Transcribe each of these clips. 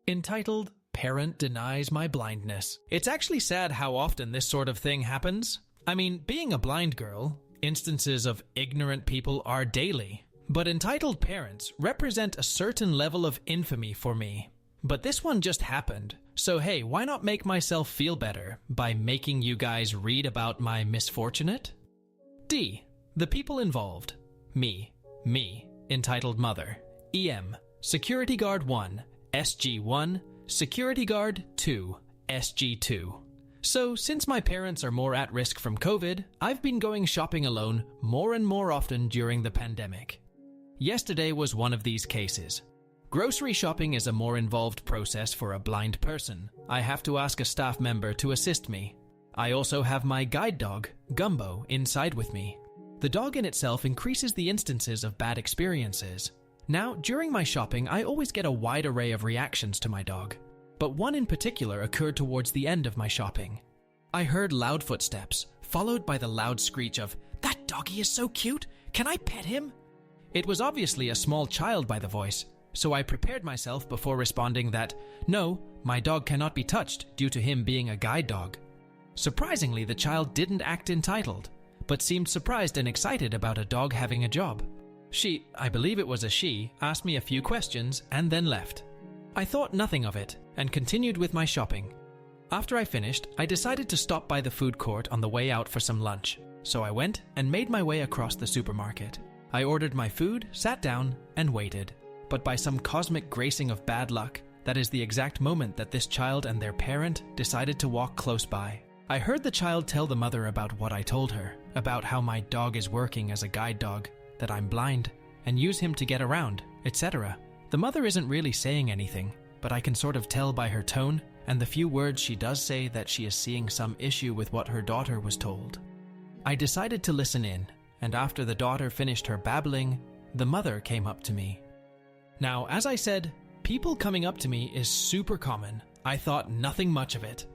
Entitled, Parent Denies My Blindness. It's actually sad how often this sort of thing happens. I mean, being a blind girl, instances of ignorant people are daily. But entitled parents represent a certain level of infamy for me. But this one just happened, so hey, why not make myself feel better by making you guys read about my misfortunate? D. The people involved. Me, entitled mother. EM, Security Guard 1, SG1, Security Guard 2, SG2. So, since my parents are more at risk from COVID, I've been going shopping alone more and more often during the pandemic. Yesterday was one of these cases. Grocery shopping is a more involved process for a blind person. I have to ask a staff member to assist me. I also have my guide dog, Gumbo, inside with me. The dog in itself increases the instances of bad experiences. Now, during my shopping, I always get a wide array of reactions to my dog. But one in particular occurred towards the end of my shopping. I heard loud footsteps, followed by the loud screech of, "That doggy is so cute! Can I pet him?" It was obviously a small child by the voice, so I prepared myself before responding that, no, my dog cannot be touched due to him being a guide dog. Surprisingly, the child didn't act entitled, but seemed surprised and excited about a dog having a job. She, I believe it was a she, asked me a few questions and then left. I thought nothing of it and continued with my shopping. After I finished, I decided to stop by the food court on the way out for some lunch, so I went and made my way across the supermarket. I ordered my food, sat down, and waited. But by some cosmic gracing of bad luck, that is the exact moment that this child and their parent decided to walk close by. I heard the child tell the mother about what I told her, about how my dog is working as a guide dog, that I'm blind, and use him to get around, etc. The mother isn't really saying anything, but I can sort of tell by her tone and the few words she does say that she is seeing some issue with what her daughter was told. I decided to listen in, and after the daughter finished her babbling, the mother came up to me. Now, as I said, people coming up to me is super common. I thought nothing much of it.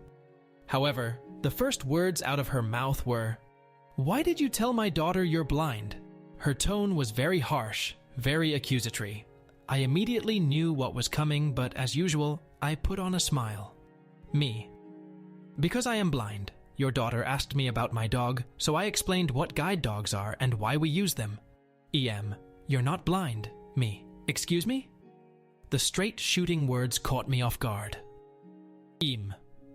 However, the first words out of her mouth were, "Why did you tell my daughter you're blind?" Her tone was very harsh, very accusatory. I immediately knew what was coming, but as usual, I put on a smile. Me. Because I am blind, your daughter asked me about my dog, so I explained what guide dogs are and why we use them. EM. You're not blind. Me. Excuse me? The straight shooting words caught me off guard. EM.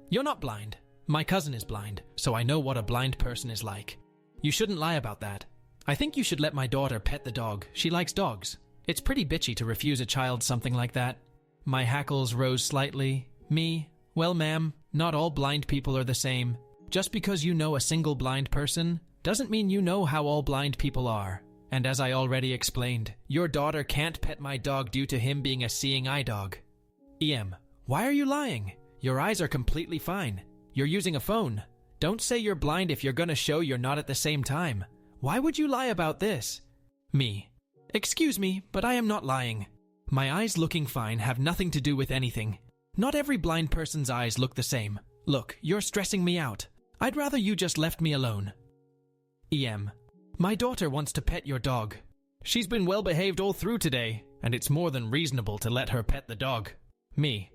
You're not blind. My cousin is blind, so I know what a blind person is like. You shouldn't lie about that. I think you should let my daughter pet the dog. She likes dogs. It's pretty bitchy to refuse a child something like that. My hackles rose slightly. Me. Well, ma'am, not all blind people are the same. Just because you know a single blind person doesn't mean you know how all blind people are. And as I already explained, your daughter can't pet my dog due to him being a seeing eye dog. EM. Why are you lying? Your eyes are completely fine. You're using a phone. Don't say you're blind if you're gonna show you're not at the same time. Why would you lie about this? Me. Excuse me, but I am not lying. My eyes looking fine have nothing to do with anything. Not every blind person's eyes look the same. Look, you're stressing me out. I'd rather you just left me alone. EM. My daughter wants to pet your dog. She's been well behaved all through today, and it's more than reasonable to let her pet the dog. Me.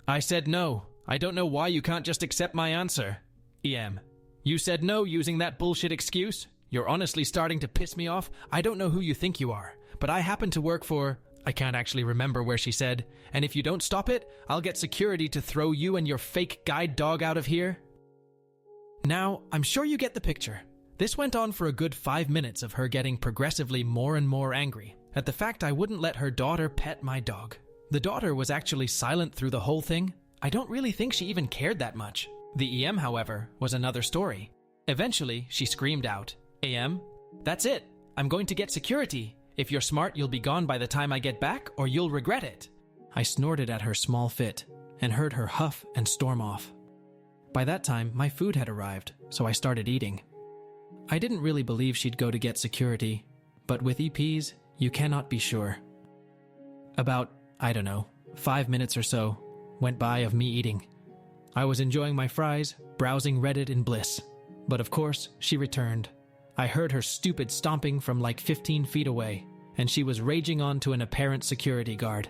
I said no. I don't know why you can't just accept my answer. EM. You said no using that bullshit excuse? You're honestly starting to piss me off. I don't know who you think you are, but I happen to work for... I can't actually remember where she said, and if you don't stop it, I'll get security to throw you and your fake guide dog out of here. Now, I'm sure you get the picture. This went on for a good 5 minutes of her getting progressively more and more angry at the fact I wouldn't let her daughter pet my dog. The daughter was actually silent through the whole thing. I don't really think she even cared that much. The EM, however, was another story. Eventually, she screamed out, "AM, that's it. I'm going to get security. If you're smart, you'll be gone by the time I get back, or you'll regret it." I snorted at her small fit and heard her huff and storm off. By that time, my food had arrived, so I started eating. I didn't really believe she'd go to get security, but with EPs, you cannot be sure. About, 5 minutes or so went by of me eating. I was enjoying my fries, browsing Reddit in bliss. But of course, she returned. I heard her stupid stomping from like 15 feet away, and she was raging on to an apparent security guard.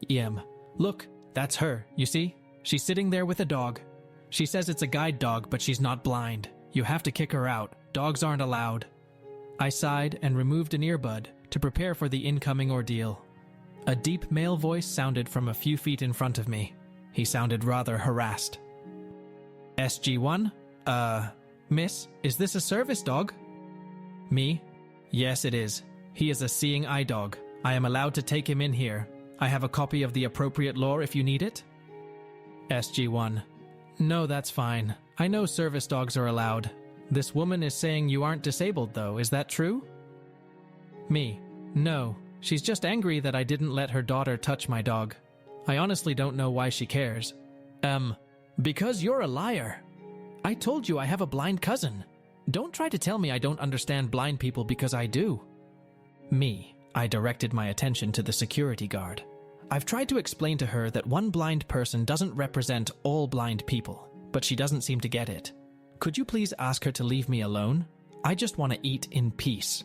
EM. Look, That's her, you see? She's sitting there with a dog. She says it's a guide dog, but she's not blind. You have to kick her out. Dogs aren't allowed. I sighed and removed an earbud to prepare for the incoming ordeal. A deep male voice sounded from a few feet in front of me. He sounded rather harassed. SG-1? Miss, is this a service dog? Me? Yes, it is. He is a seeing eye dog. I am allowed to take him in here. I have a copy of the appropriate law if you need it. SG-1. No, that's fine. I know service dogs are allowed. This woman is saying you aren't disabled, though. Is that true? Me. No. She's just angry that I didn't let her daughter touch my dog. I honestly don't know why she cares. Because you're a liar. I told you I have a blind cousin. Don't try to tell me I don't understand blind people because I do. Me. I directed my attention to the security guard. I've tried to explain to her that one blind person doesn't represent all blind people, but she doesn't seem to get it. Could you please ask her to leave me alone? I just want to eat in peace.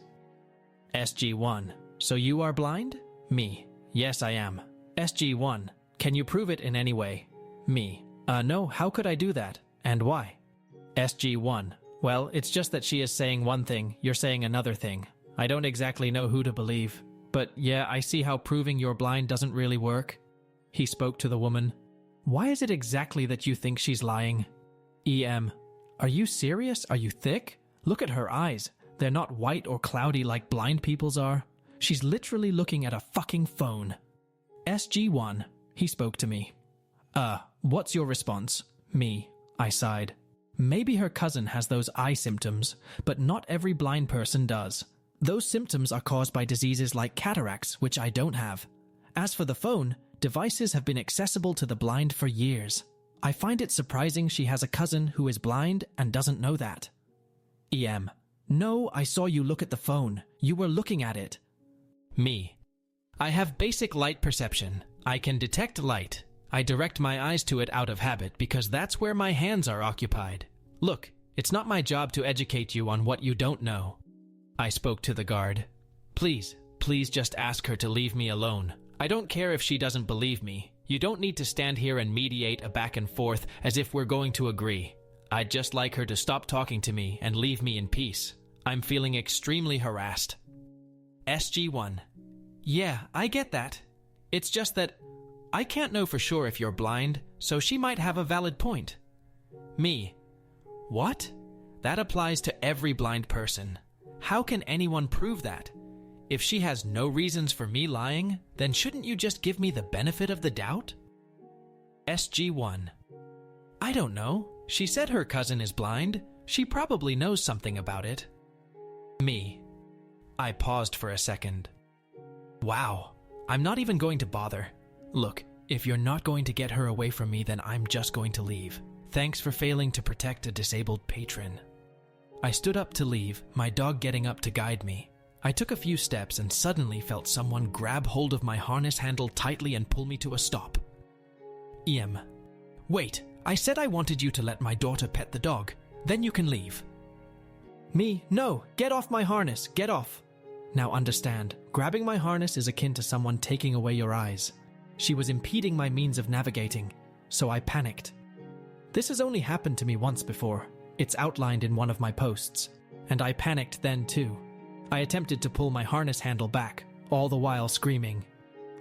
SG-1. So you are blind? Me. Yes, I am. SG-1. Can you prove it in any way? Me. No, how could I do that? And why? SG-1. Well, it's just that she is saying one thing, you're saying another thing. I don't exactly know who to believe. But yeah, I see how proving you're blind doesn't really work. He spoke to the woman. Why is it exactly that you think she's lying? EM. Are you serious? Are you thick? Look at her eyes. They're not white or cloudy like blind people's are. She's literally looking at a fucking phone. SG-1. He spoke to me. What's your response? Me. I sighed. Maybe her cousin has those eye symptoms, but not every blind person does. Those symptoms are caused by diseases like cataracts, which I don't have. As for the phone, devices have been accessible to the blind for years. I find it surprising she has a cousin who is blind and doesn't know that. EM. No, I saw you look at the phone. You were looking at it. Me. I have basic light perception. I can detect light. I direct my eyes to it out of habit because that's where my hands are occupied. Look, it's not my job to educate you on what you don't know. I spoke to the guard. Please just ask her to leave me alone. I don't care if she doesn't believe me. You don't need to stand here and mediate a back and forth as if we're going to agree. I'd just like her to stop talking to me and leave me in peace. I'm feeling extremely harassed. SG-1. Yeah, I get that. It's just that I can't know for sure if you're blind, so she might have a valid point. Me. What? That applies to every blind person. How can anyone prove that? If she has no reasons for me lying, then shouldn't you just give me the benefit of the doubt? SG-1. I don't know. She said her cousin is blind. She probably knows something about it. Me. I paused for a second. Wow. I'm not even going to bother. Look, if you're not going to get her away from me, then I'm just going to leave. Thanks for failing to protect a disabled patron. I stood up to leave, my dog getting up to guide me. I took a few steps and suddenly felt someone grab hold of my harness handle tightly and pull me to a stop. EM. Wait, I said I wanted you to let my daughter pet the dog. Then you can leave. Me. No, get off my harness, get off. Now understand, grabbing my harness is akin to someone taking away your eyes. She was impeding my means of navigating, so I panicked. This has only happened to me once before. It's outlined in one of my posts, and I panicked then too. I attempted to pull my harness handle back, all the while screaming,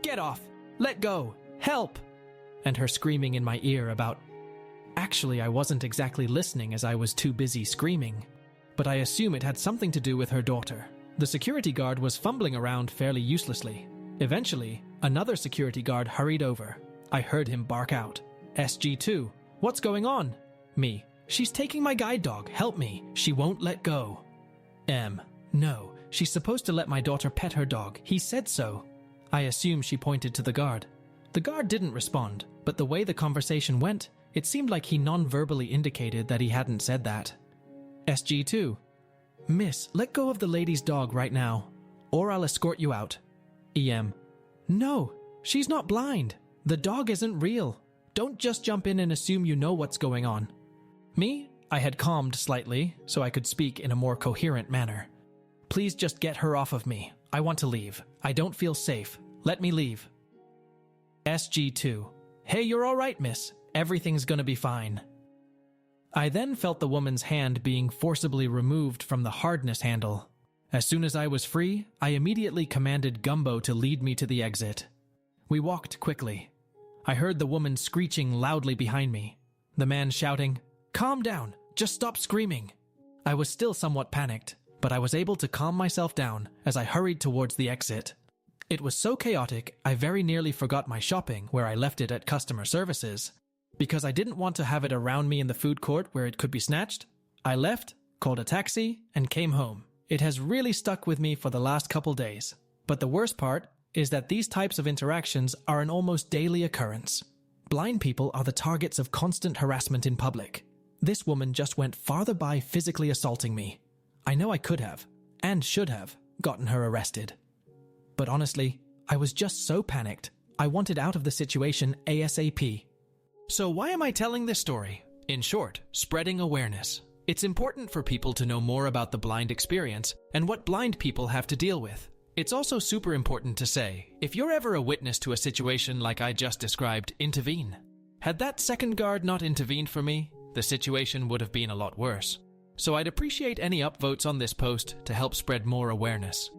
"Get off! Let go! Help!" and her screaming in my ear about... Actually, I wasn't exactly listening as I was too busy screaming, but I assume it had something to do with her daughter. The security guard was fumbling around fairly uselessly. Eventually, another security guard hurried over. I heard him bark out, "SG-2, what's going on?" Me. "She's taking my guide dog, help me, she won't let go." M. No, she's supposed to let my daughter pet her dog, he said so. I assume she pointed to the guard. The guard didn't respond, but the way the conversation went, it seemed like he non-verbally indicated that he hadn't said that. SG-2. Miss, let go of the lady's dog right now, or I'll escort you out. EM. No, she's not blind. The dog isn't real. Don't just jump in and assume you know what's going on. Me? I had calmed slightly, so I could speak in a more coherent manner. Please just get her off of me. I want to leave. I don't feel safe. Let me leave. SG-2. "Hey, you're all right, miss. Everything's gonna be fine." I then felt the woman's hand being forcibly removed from the hardness handle. As soon as I was free, I immediately commanded Gumbo to lead me to the exit. We walked quickly. I heard the woman screeching loudly behind me. The man shouting, "Calm down, just stop screaming." I was still somewhat panicked, but I was able to calm myself down as I hurried towards the exit. It was so chaotic, I very nearly forgot my shopping where I left it at customer services. Because I didn't want to have it around me in the food court where it could be snatched, I left, called a taxi, and came home. It has really stuck with me for the last couple days. But the worst part is that these types of interactions are an almost daily occurrence. Blind people are the targets of constant harassment in public. This woman just went farther by physically assaulting me. I know I could have, and should have, gotten her arrested. But honestly, I was just so panicked. I wanted out of the situation ASAP. So why am I telling this story? In short, spreading awareness. It's important for people to know more about the blind experience and what blind people have to deal with. It's also super important to say, if you're ever a witness to a situation like I just described, intervene. Had that second guard not intervened for me, the situation would have been a lot worse. So I'd appreciate any upvotes on this post to help spread more awareness.